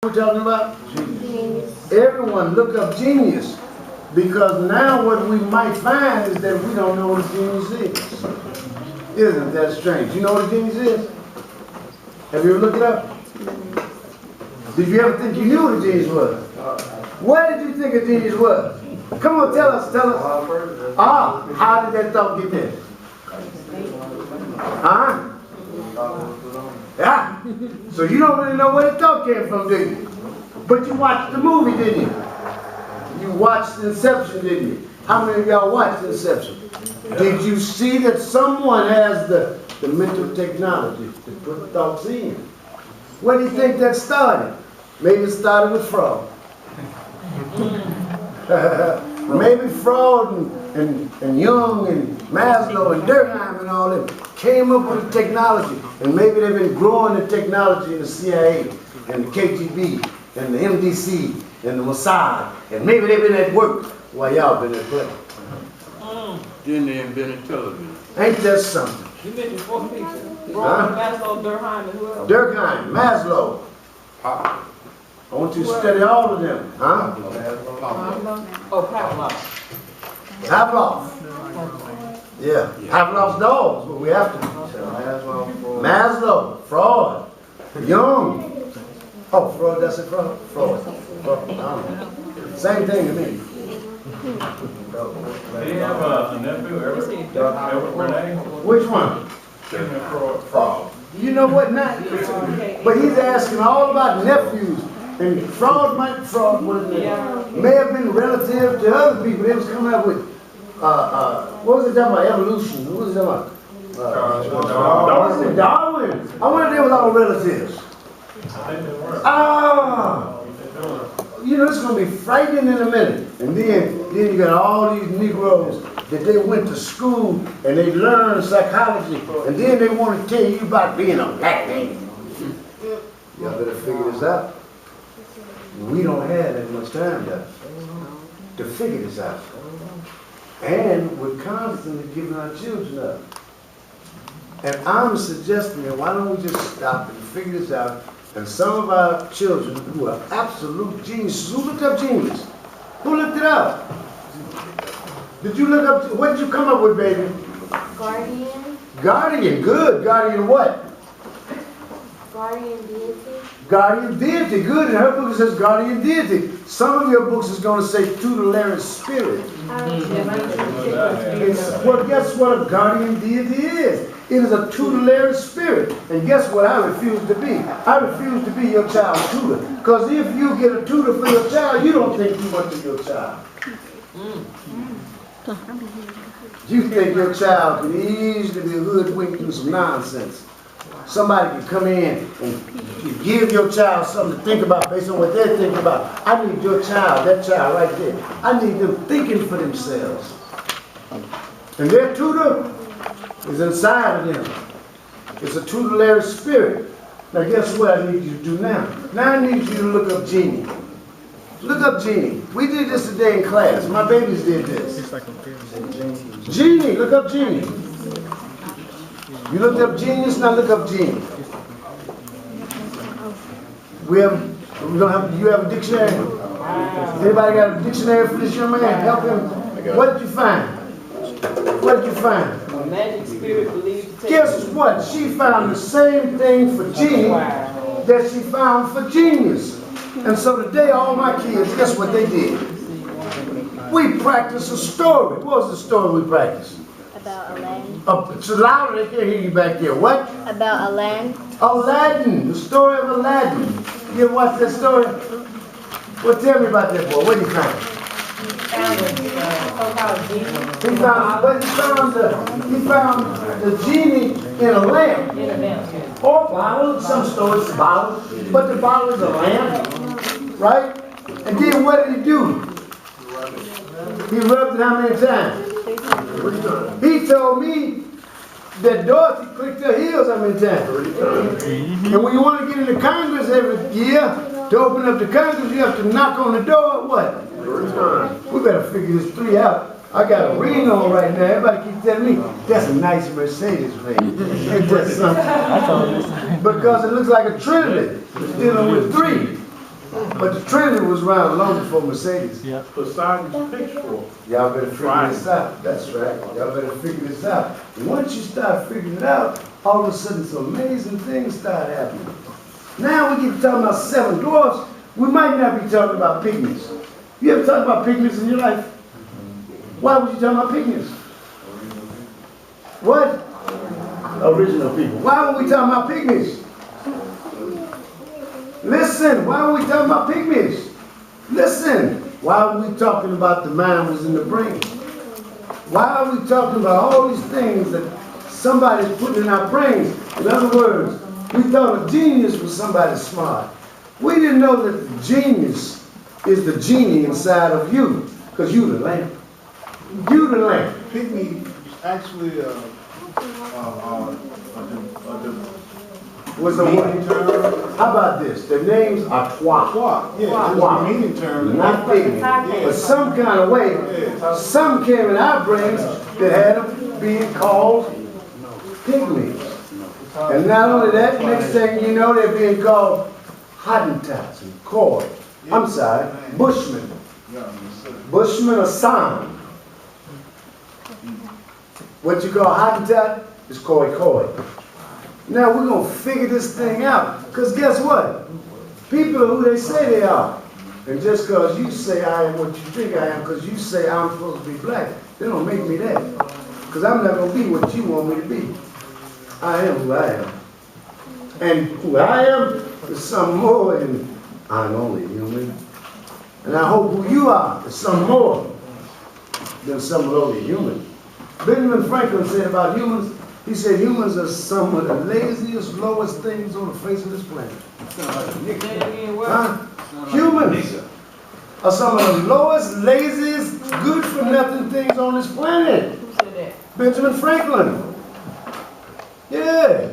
What we're talking about? Genius. Everyone look up genius. Because now what we might find is that we don't know what a genius is. Isn't that strange? You know what a genius is? Have you ever looked it up? Did you ever think you knew what a genius was? What did you think a genius was? Come on, tell us. Ah, how did that thought get there? Huh? Yeah. So you don't really know where the thought came from, do you? But you watched the movie, didn't you? You watched Inception, didn't you? How many of y'all watched Inception? Did you see that someone has the mental technology to put thoughts in? Where do you think that started? Maybe it started with Freud. Maybe Freud and Jung and Maslow and Durkheim and all them came up with the technology. And maybe they've been growing the technology in the CIA and the KGB and the MDC and the Mossad. And maybe they've been at work while y'all been at play. Then they invented television. Ain't that something? You mentioned 4 people. Maslow, Durkheim, and who else? Durkheim, Maslow. I want you to study all of them. Huh? Oh, Pavlov. Pavlov. Yeah. Pavlov's dogs, but we have to. Maslow, Freud, Jung. Oh, Freud, that's it, Freud? Freud. Same thing to me. Do you have a nephew, Edward Renee? Which one? Freud. You know what, not? But he's asking all about nephews. And Freud may have been relative to other people. They was coming up with, what was it talking about? Evolution. What was it talking about? Darwin. I wonder if they was all relatives. You know, it's going to be frightening in a minute. And then you got all these Negroes that they went to school and they learned psychology. And then they want to tell you about being a black man. Y'all better figure this out. We don't have that much time to figure this out. And we're constantly giving our children up. And I'm suggesting that why don't we just stop and figure this out. And some of our children who are absolute geniuses, who looked up genius? Who looked it up? Did you look up, what did you come up with, baby? Guardian. Guardian, good. Guardian what? Guardian deity. Guardian deity, good. In her book it says guardian deity. Some of your books is going to say tutelary spirit. Well, guess what a guardian deity is? It is a tutelary spirit. And guess what I refuse to be? I refuse to be your child's tutor. Because if you get a tutor for your child, you don't think too much of your child. You think your child can easily be hoodwinked into some nonsense. Somebody can come in and give your child something to think about based on what they're thinking about. I need your child, that child right there. I need them thinking for themselves. And their tutor is inside of them. It's a tutelary spirit. Now guess what I need you to do now? Now I need you to look up Genie. Look up Genie. We did this today in class. My babies did this. Genie, look up Genie. You looked up genius, now look up Genie. You have a dictionary? Anybody got a dictionary for this young man? Help him. What did you find? What did you find? A magic spirit believed to take. Guess what? She found the same thing for Genie that she found for genius. And so today, all my kids, guess what they did? We practiced a story. What was the story we practiced? About Aladdin. It's louder, they can't hear you back there. What? About Aladdin. Aladdin, the story of Aladdin. You ever watch that story? Well, tell me about that boy. What did he find? He found the genie in a lamp. Or bottle, some stories bottle, but the bottle is a lamp, right? And then what did he do? He rubbed it how many times? He told me that Dorothy clicked her heels how many times? And when you want to get into Congress every year, to open up the Congress, you have to knock on the door, what? We better figure this 3 out. I got a ring on right now. Everybody keeps telling me, that's a nice Mercedes ring. Ain't that something? Because it looks like a trinity. It's dealing with 3. But the Trinity was around long before Mercedes. Poseidon's pitchfork. Y'all better figure this out. That's right. Y'all better figure this out. And once you start figuring it out, all of a sudden some amazing things start happening. Now we get talking about 7 dwarfs. We might not be talking about pygmies. You ever talk about pygmies in your life? Why would you talk about pygmies? What? Original people. Why would we talk about pygmies? Listen, why are we talking about pygmies? Listen, why are we talking about the mind was in the brain? Why are we talking about all these things that somebody's putting in our brains? In other words, we thought a genius was somebody smart. We didn't know that the genius is the genie inside of you, because you the lamp. You the lamp. Pygmy actually Was the meaning word. term. How about this? The names are trois. Yeah, it's a meaning term. Not pygmy. But some kind of way, some came in our brains that had them being called pygmies. And not only that, next thing you know, they're being called Hottentots and Khoi. I'm sorry, Bushmen. Bushmen are Sam. What you call Hottentot is Khoi. Now we're going to figure this thing out. Because guess what? People are who they say they are. And just because you say I am what you think I am, because you say I'm supposed to be black, they don't make me that. Because I'm not going to be what you want me to be. I am who I am. And who I am is something more than I'm only human. And I hope who you are is something more than some only human. Benjamin Franklin said about humans, he said humans are some of the laziest, lowest things on the face of this planet. Huh? Humans are some of the lowest, laziest, good-for-nothing things on this planet. Who said that? Benjamin Franklin. Yeah.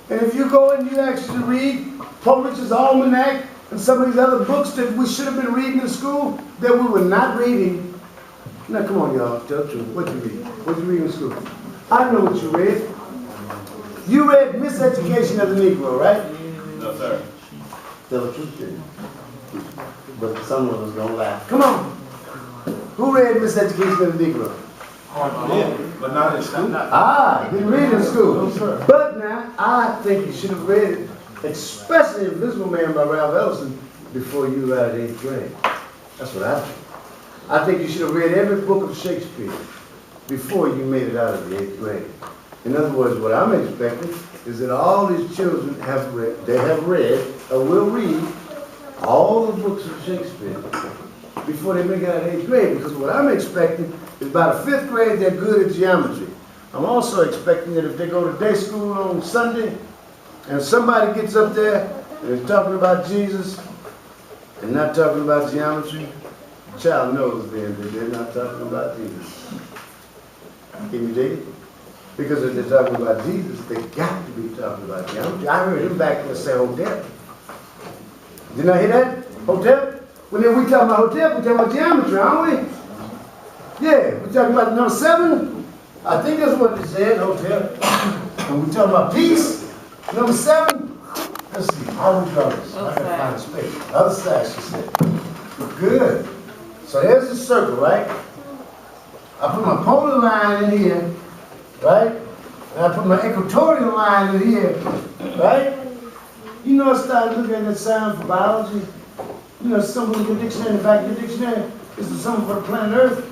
And if you go and you actually read Publishers Almanac and some of these other books that we should have been reading in school that we were not reading. Now come on, y'all, tell the truth. What'd you read? What'd you read in school? I know what you read. You read Miseducation of the Negro, right? No, sir. Tell the truth, then. But some of us don't laugh. Come on. Who read Miseducation of the Negro? But not in school. Didn't read it in school. But now, I think you should have read it, especially Invisible Man by Ralph Ellison, before you were out of 8th grade. That's what I think. I think you should have read every book of Shakespeare before you made it out of the 8th grade. In other words, what I'm expecting is that all these children have read or will read all the books of Shakespeare before they make it out of 8th grade. Because what I'm expecting is by the 5th grade, they're good at geometry. I'm also expecting that if they go to day school on Sunday and somebody gets up there and is talking about Jesus and not talking about geometry, the child knows then that they're not talking about Jesus. Can you dig it? Because if they're talking about Jesus, they got to be talking about geometry. I heard him back there say Hotep. Didn't I hear that? Hotep? When we talking about Hotep, we talking about geometry, aren't we? Yeah, we talking about number 7. I think that's what it said, Hotep. And we talking about peace. Number 7. Let's see, how we draw this? I gotta find a space. Other side, she said. Good. So there's the circle, right? I put my polar line in here, right? And I put my equatorial line in here, right? You know, I started looking at that sound for biology. You know, something in your dictionary, in the back of your dictionary, is there something for the planet Earth?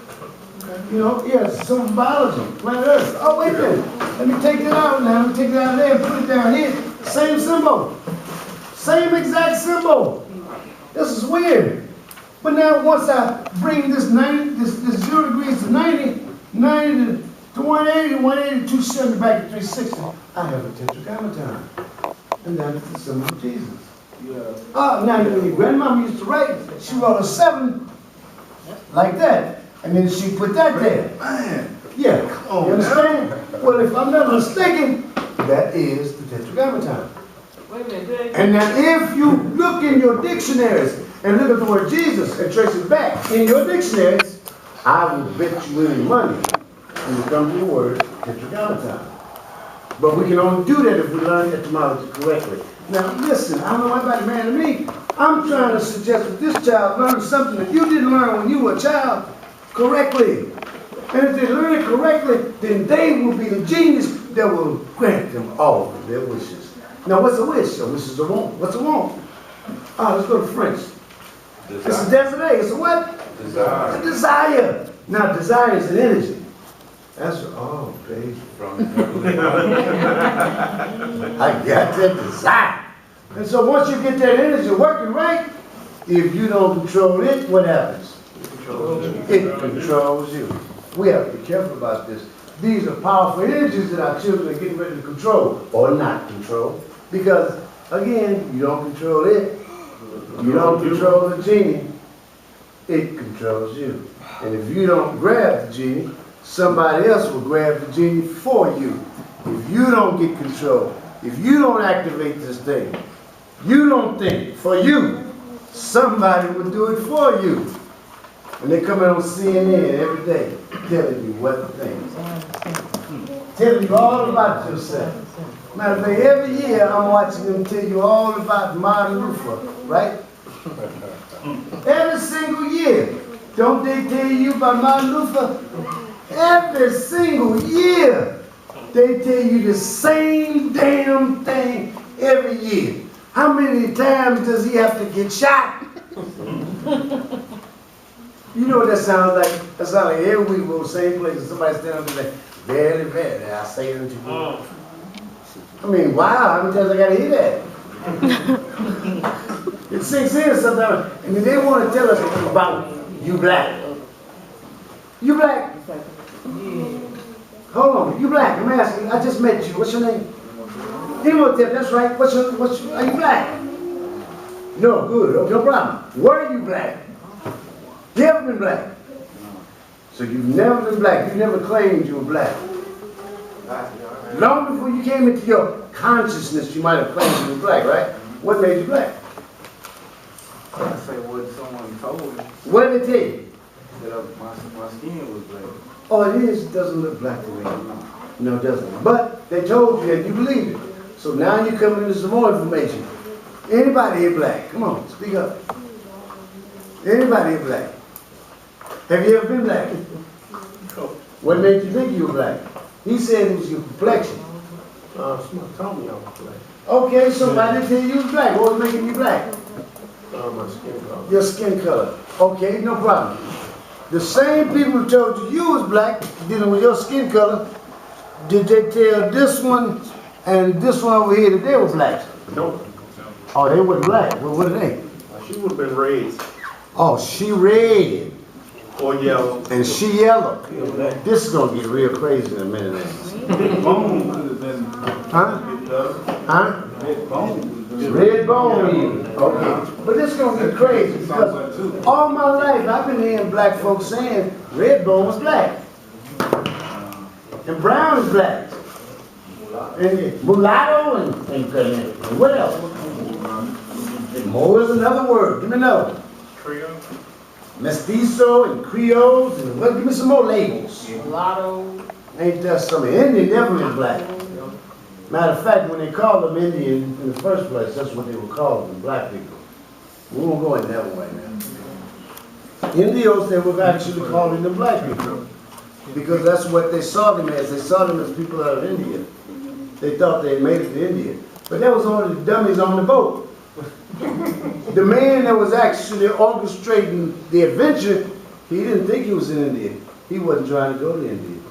You know, yeah, it's something for biology, planet Earth. Oh, wait a minute. Let me take that out now. Let me take that out there and put it down here. Same symbol. Same exact symbol. This is weird. But now once I bring this 0 degrees to 90, 90 to 180, 180 to 270 back to 360, I have a tetragrammaton. And that is the symbol of Jesus. Yeah. Now when your grandmama used to write, she wrote a 7 like that. And then she put that there. Man. Yeah. You understand? Well, if I'm not mistaken, that is the tetragrammaton. Wait a minute, and now if you look in your dictionaries and look at the word Jesus and trace it back in your dictionaries, I will bet you any money when you come to the word tetragrammaton. But we can only do that if we learn etymology correctly. Now listen, I don't know about man to me. I'm trying to suggest that this child learn something that you didn't learn when you were a child correctly. And if they learn it correctly, then they will be the genius that will grant them all of their wishes. Now what's a wish? A wish is a want. What's a want? Oh, let's go to French. It's a desire. It's a what? Desire. A desire. Now desire is an energy. That's oh, baby. From the I got that desire. And so once you get that energy working right, if you don't control it, what happens? It controls you. We have to be careful about this. These are powerful energies that our children are getting ready to control or not control. Because again, you don't control it. You don't control the genie. It controls you. And if you don't grab the genie, somebody else will grab the genie for you. If you don't get control, if you don't activate this thing, you don't think for you, somebody will do it for you. And they come in on CNN every day telling you what things. Telling you all about yourself. Matter of fact, every year I'm watching them tell you all about Martin Luther, right? Every single year. Don't they tell you about Martin Luther? Every single year. They tell you the same damn thing every year. How many times does he have to get shot? You know what that sounds like? That sounds like every week we're in the same place and somebody standing up there, very, very, I say it to you. I mean, wow, how many times I gotta hear that? It sinks in sometimes, and they want to tell us about you black. You black? Hold on, you black? I'm asking. I just met you. What's your name? He won't tell. That's right. Are you black? No, good. No problem. Were you black? You ever been black? So you've never been black. You never claimed you were black. Long before you came into your consciousness, you might have claimed you were black, right? What made you black? I say what someone told me, What did they tell you? that my skin was black. Oh, it is. It doesn't look black to me. No, it doesn't. But they told you and you believed it. So now you're coming into some more information. Anybody here black? Come on, speak up. Anybody here black? Have you ever been black? What made you think you were black? He said it was your complexion. Somebody told me I was black. Okay, somebody tell you was black. What was making you black? My skin color. Your skin color. Okay, no problem. The same people who told you you was black, dealing with your skin color, did they tell this one and this one over here that they were black? Nope. Oh, they weren't black. Well, what are they? She would have been red Oh, she red or yellow. and she yellow. This is gonna get real crazy in a minute. Big bone could have been, Huh? Huh? big bone. Red bone even. Okay. But this is gonna get crazy because all my life I've been hearing black folks saying red bone was black. And brown is black. And mulatto and what else? And more is another word. Give me another one. Creole. Mestizo and Creoles and what? Give me some more labels. Mulatto. Ain't that something? Indian never been black. Matter of fact, when they called them Indian in the first place, that's what they were called, them black people. We won't go in that one right now. Indios, they were actually calling them black people. Because that's what they saw them as. They saw them as people out of India. They thought they had made it to India. But that was only the dummies on the boat. The man that was actually orchestrating the adventure, he didn't think he was in India. He wasn't trying to go to India.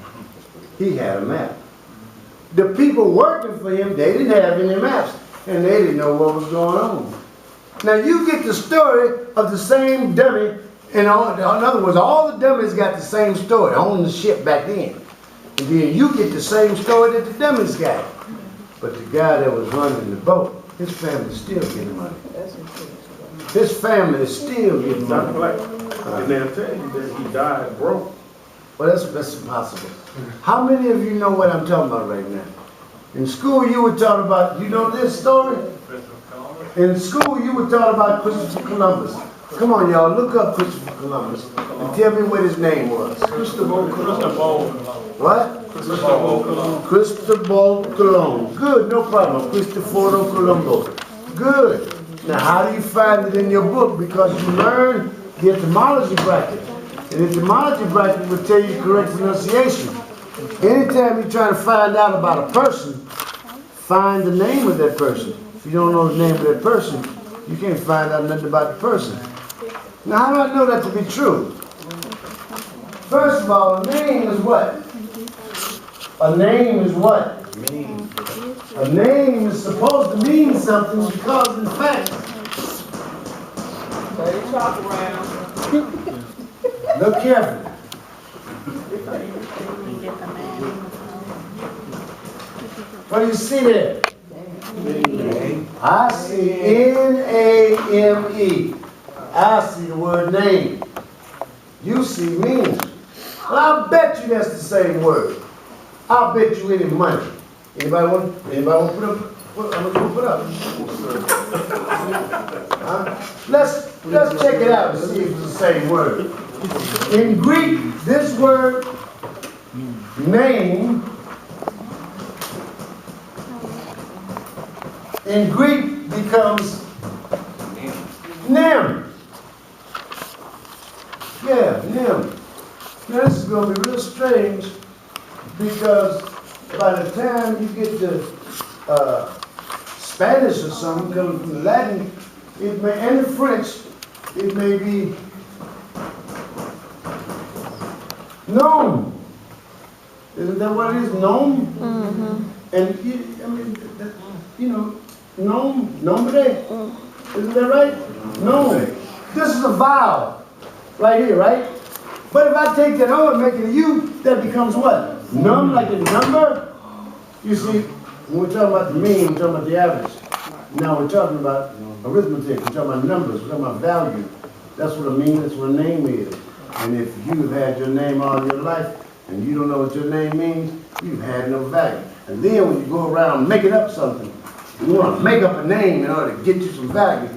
He had a map. The people working for him, they didn't have any maps, and they didn't know what was going on. Now you get the story of the same dummy, and in other words, all the dummies got the same story on the ship back then. And then you get the same story that the dummies got. But the guy that was running the boat, his family's still getting money. His family is still getting Not money. black. And they'll tell you that he died broke. Well, that's impossible. How many of you know what I'm talking about right now? In school, you were taught about, you know this story? In school, you were taught about Christopher Columbus. Come on, y'all, look up Christopher Columbus and tell me what his name was. What? Cristobal Colon. Good, no problem. Cristoforo Colombo. Good. Now, how do you find it in your book? Because you learn the etymology bracket. And the etymology bracket will tell you correct pronunciation. Anytime you're trying to find out about a person, find the name of that person. If you don't know the name of that person, you can't find out nothing about the person. Now, how do I know that to be true? First of all, a name is what? A name is what? A name is supposed to mean something because, in fact, They chop around. look carefully. What do you see there? I see N-A-M-E. I see the word name. You see meaning. Well, I'll bet you that's the same word. I'll bet you any money. Anybody want to put up? I'm gonna put up. Huh? Let's check it out and see if it's the same word. In Greek, this word name in Greek becomes nem. Yeah, nem. Now this is going to be real strange because by the time you get to Spanish or something coming from the Latin, it may, and the French, it may be nom. Isn't that what it is? Nom? Mm-hmm. And nom, nombre. Isn't that right? Nom. This is a vowel right here, right? But if I take that O and make it a U, that becomes what? Num, like a number? You see, when we're talking about the mean, we're talking about the average. Now we're talking about arithmetic, we're talking about numbers, we're talking about value. That's what a mean, that's what a name is. And if you've had your name all your life, and you don't know what your name means, you've had no value. And then when you go around making up something, you want to make up a name in order to get you some value,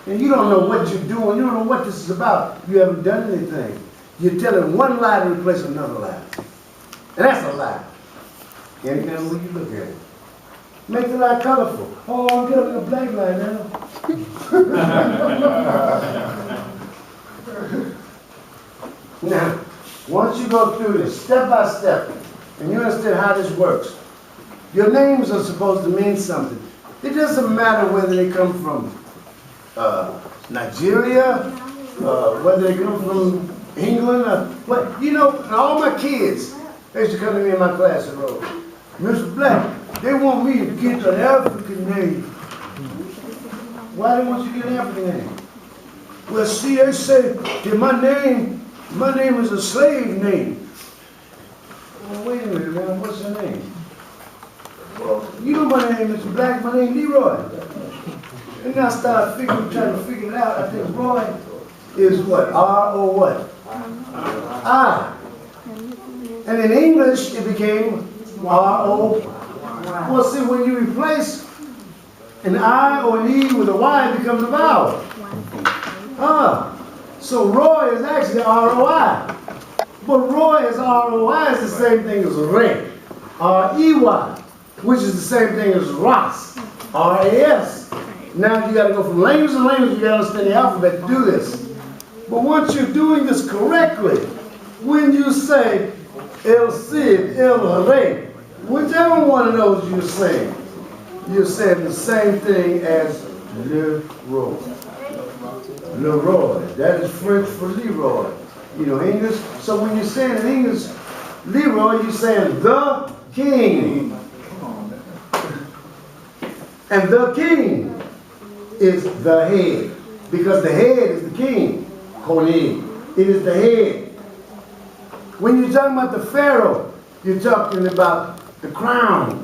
and you don't know what you're doing, you don't know what this is about, you haven't done anything. You're telling one lie to replace another lie. And that's a lie. Any kind of way you look at it. Make the lie colorful. Oh, I'm getting a black lie now. Now, once you go through this step by step, and you understand how this works, your names are supposed to mean something. It doesn't matter whether they come from Nigeria, whether they come from England, but you know, all my kids, they used to come to me in my class and wrote, Mr. Black, they want me to get an African name. Why they want you to get an African name? Well, see, they say that my name is a slave name. Well, wait a minute, man, what's your name? Well, you know my name, Mr. Black, my name Leroy. And then I started trying to figure it out. I think Roy is what? R-O what? I. And in English, it became R-O. Well, see, when you replace an I or an E with a Y, it becomes a vowel. So Roy is actually R-O-I. But Roy is R-O-I is the same thing as Ray, R-E-Y, which is the same thing as Ross, R-A-S. Now you got to go from language to language, you got to understand the alphabet to do this. But once you're doing this correctly, when you say El Cid, El Rey, whichever one of those you're saying the same thing as Leroy. Leroy, that is French for Leroy. You know English? So when you're saying in English, Leroy, you're saying the king. And the king is the head. Because the head is the king. Konig. It is the head. When you're talking about the pharaoh, you're talking about the crown.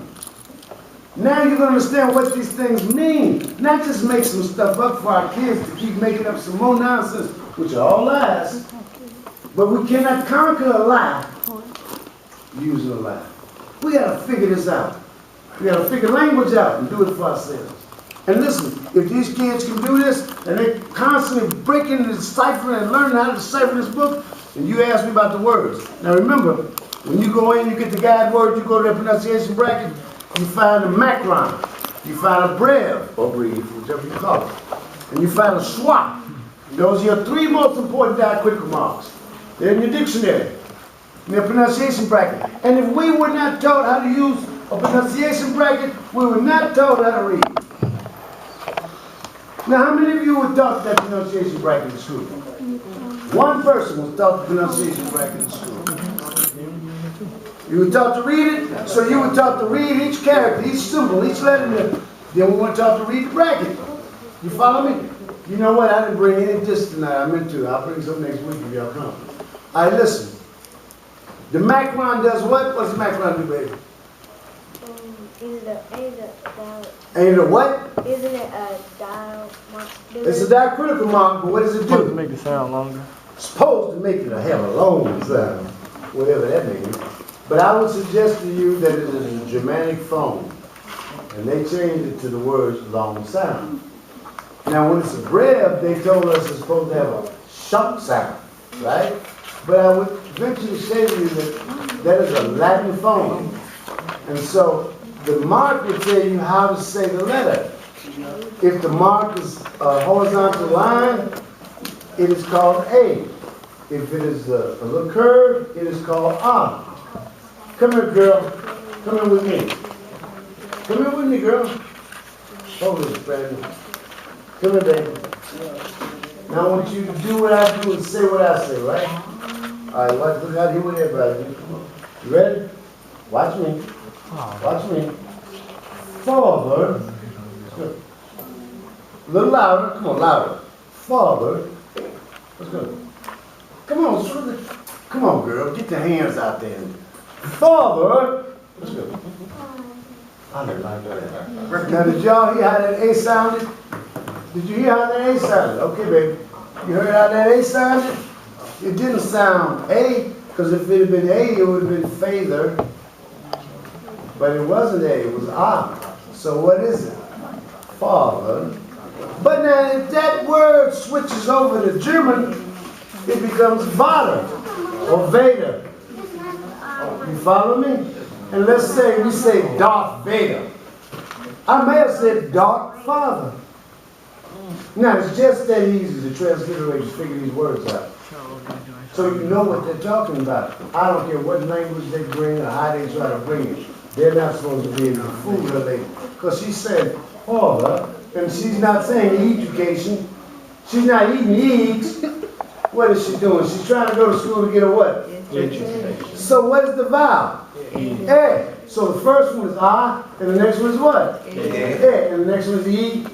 Now you're going to understand what these things mean. Not just make some stuff up for our kids to keep making up some more nonsense, which are all lies. But we cannot conquer a lie using a lie. We got to figure this out. We got to figure language out and do it for ourselves. And listen, if these kids can do this, and they constantly breaking and deciphering and learning how to decipher this book, and you ask me about the words. Now remember, when you go in, you get the guide word, you go to the pronunciation bracket, you find a macron, you find a brev, or breathe, whichever you call it, and you find a schwa. Those are your three most important diacritical marks. They're in your dictionary, in your pronunciation bracket. And if we were not taught how to use a pronunciation bracket, we were not taught how to read. Now, how many of you were taught that pronunciation bracket in school? One person was taught the pronunciation bracket in school. You were taught to read it, so you were taught to read each character, each symbol, each letter. Then we were taught to read the bracket. You follow me? You know what? I didn't bring any dish tonight. I meant to. I'll bring some next week if y'all come. All right, listen. The macron does what? What's the macron do, baby? Ain't it a what? Isn't it a dial mark? It's a diacritical mark, but what does it Supposed to do? make the sound longer. Supposed to make it a hell of a long sound, whatever that means. But I would suggest to you that it is a Germanic phone, and they changed it to the words long sound. Now, when it's a brev, they told us it's supposed to have a short sound, right? But I would venture to say to you that that is a Latin phone. And so the mark would tell you how to say the letter. If the mark is a horizontal line, it is called A. If it is a little curve, it is called A. Come here, girl. Come here with me. Come here with me, girl. Hold this, Brandon. Come here, baby. Now I want you to do what I do and say what I say, right? All right, look out here with everybody. You ready? Watch me. Watch me. Father. A little louder. Come on, louder. Father. Let's go. Come on, come on, girl. Get your hands out there. Father. Let's go. I didn't like that. Now, did y'all hear how that A sounded? Did you hear how that A sounded? Okay, baby. You heard how that A sounded? It didn't sound A, because if it had been A, it would have been father. But it wasn't A, it was A. So what is it? Father. But now, if that word switches over to German, it becomes Vater or Vader. You follow me? And let's say we say Darth Vader. I may have said Darth Father. Now, it's just that easy to transliterate and figure these words out. So you know what they're talking about. I don't care what language they bring or how they try to bring it. They're not supposed to be able to fool her lady. Because she said, Father, and she's not saying education. She's not eating eggs. What is she doing? She's trying to go to school to get a what? Education. So what is the vowel? E. So the first one is A, and the next one is what? E. And the next one is E,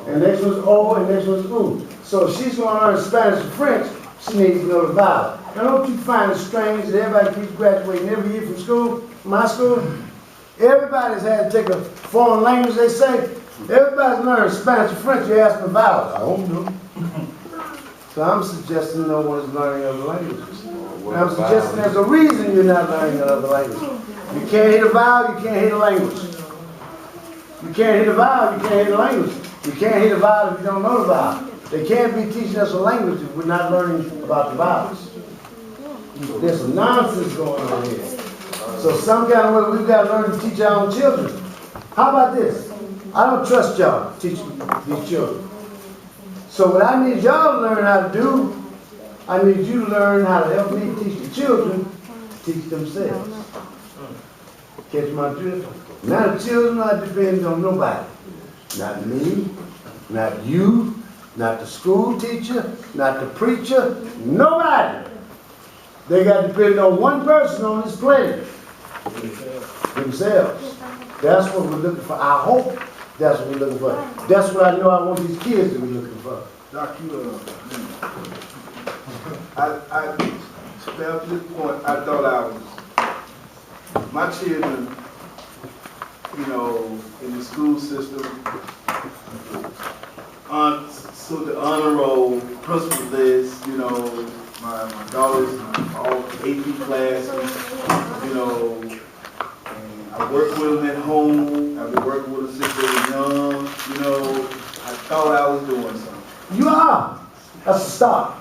and the next one is O, and the next one is U. So if she's going to learn Spanish and French, she needs to know the vowel. Now don't you find it strange that everybody keeps graduating every year from school, from my school? Everybody's had to take a foreign language, they say. Everybody's learning Spanish and French, you ask them vowels. I don't know. So I'm suggesting no one is learning other languages. And I'm suggesting there's a reason you're not learning another language. You can't hit a vowel, you can't hit a language. You can't hit a vowel, you can't hit a language. You can't hit a vowel if you don't know the vowel. They can't be teaching us a language if we're not learning about the vowels. There's some nonsense going on here. So some kind of way we've got to learn to teach our own children. How about this? I don't trust y'all to teach these children. So what I need y'all to learn how to do, I need you to learn how to help me teach the children to teach themselves. Catch my drift? Now the children are depending on nobody. Not me, not you, not the school teacher, not the preacher, nobody. They got to depend on one person on this planet. Themselves. That's what we're looking for. I hope that's what we're looking for. That's what I know I want these kids to be looking for. Doc, I up to this point, I thought I was, my children, you know, in the school system, so the honor roll, principal list, you know, my daughters, all AP classes, you know, and I work with them at home. I've been working with them since they were young, you know. I thought I was doing something. That's a start.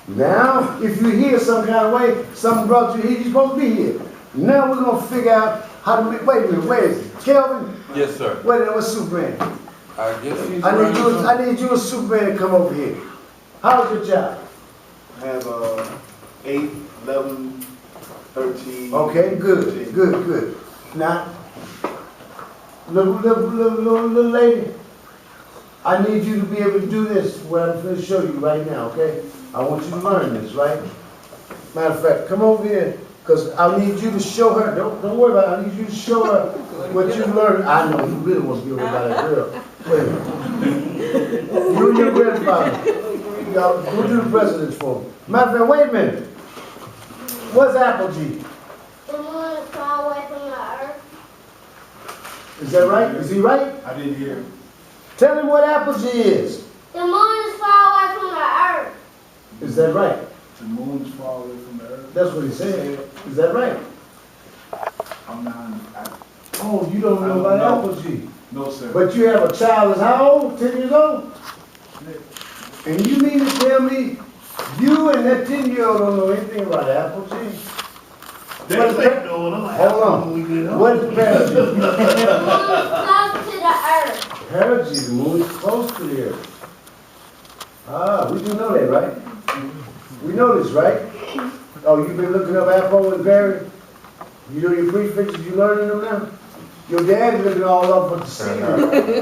Now, if you hear some kind of way, something brought you here, you're supposed to be here. Now we're gonna figure out how to make, wait a minute, where is it? Kelvin? Yes, sir. Wait a minute, what's Superman? I guess he's I need you and Superman to come over here. How's your job? I have 8, 11, 13. Okay, good, good. Now, little lady, I need you to be able to do this, what I'm going to show you right now, okay? I want you to learn this, right? Matter of fact, come over here, because I need you to show her, don't worry about it, I need you to show her what you learned. I know, you really want to be over by that girl. Wait a minute. You and your grandfather, y'all, go do the presidents for me. Matter of fact, wait a minute. What's apogee? The moon is far away from the earth. Is that right? Is he right? I didn't hear. Tell him what apogee is. The moon is far away from the earth. Is that right? The moon's far away from the earth. That's what he said. Is that right? I'm not. Oh, you don't know about apogee. No, sir. But you have a child that's how old? 10 years old? And you mean to tell me you and that 10-year-old don't know anything about apogee? They say no, and I'm like, Hold on. What is apogee? The moon is close to the earth. Apogee, the moon is close to the earth. Ah, we do know that, right? We know this, right? Oh, you've been looking up Apo and Barry? You know your prefixes, you learning them now? Your dad's looking all up at the ceiling.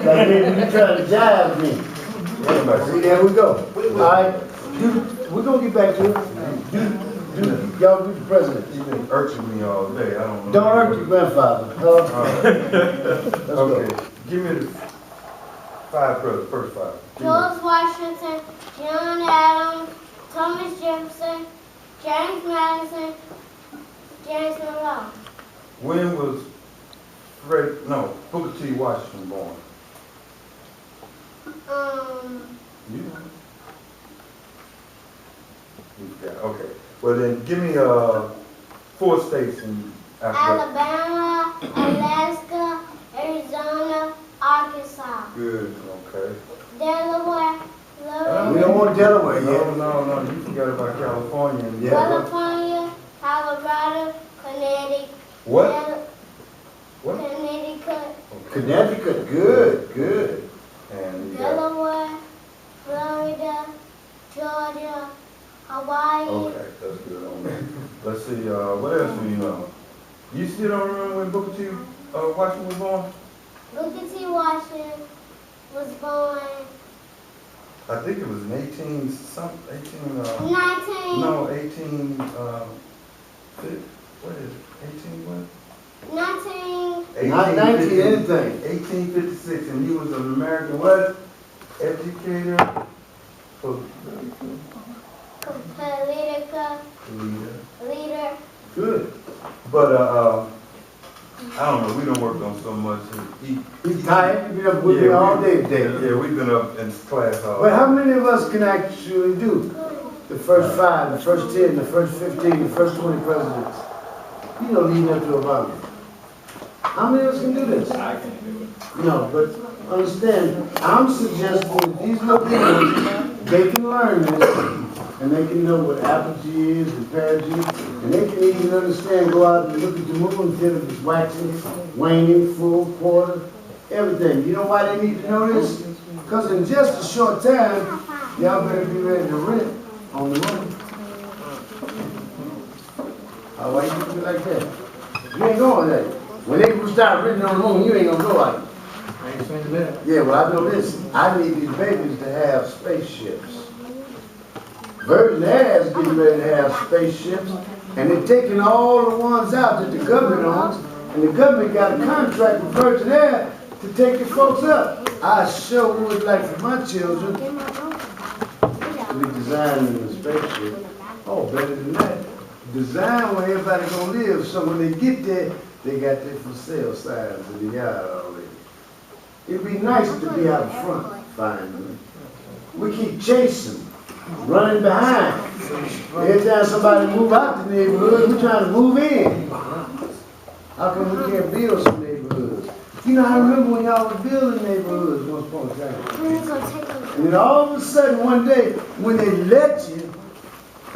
Like maybe you trying to jive me. See, there we go. All right, we're gonna get back to it. Y'all do the president. You've been urging me all day, I don't know. Don't hurt your grandfather. Let's go. Okay, give me the first five. George Washington, John Adams, Thomas Jefferson, James Madison, James Monroe. When was Booker T. Washington born? You know. Okay. Well then, give me 4 states in Africa. Alabama, Alaska, Arizona, Arkansas, Good. Okay. Delaware, We Florida, don't want Delaware yet. No. You forgot about California. Yeah. California, Colorado, Connecticut. What? Connecticut, Connecticut, good. And you got. Delaware, Florida, Georgia, Hawaii. Okay, that's good on that. Let's see. What else do you know? You still don't remember when Booker T. Washington was born? Booker T. Washington was born I think it was in 18 something. 18. 19. No, 18. What is it? 18 what? 19. Not 19 anything. 1856, and he was an American what? Educator, Political leader. Good. But I don't know. We don't work on so much. He's tired, you've been up with me all day today. Yeah, we've been up in class all But day. how many of us can actually do the first 5, the first 10, the first 15, the first 20 presidents? You know, leading up to Obama. How many of us can do this? I can't do it. No, but understand, I'm suggesting that these little people, they can learn this, and they can know what apogee is and perigee, and they can even understand, go out and look at the moon until it's waxing, waning, full, quarter, everything. You know why they need to know this? Because in just a short time, y'all better be ready to rent on the moon. Why you do it like that? You ain't going there. When they start renting on the moon, you ain't gonna go like I ain't seen that. yeah, well, I know this. I need these babies to have spaceships. Virgin Air is getting ready to have spaceships, and they're taking all the ones out that the government owns, and the government got a contract with Virgin Air to take the folks up. I sure would like for my children to be designing a spaceship. Oh, better than that. Design where everybody gonna live, so when they get there, they got their for sale signs in the yard already. It'd be nice to be out front, finally. We keep chasing, running behind. Every time somebody move out the neighborhood, we're trying to move in. How come we can't build some neighborhoods? You know, I remember when y'all was building neighborhoods once upon a time. Please don't take them. And then all of a sudden, one day, when they let you,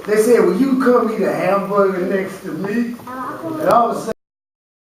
they said, well, you come eat a hamburger next to me. And all of a sudden,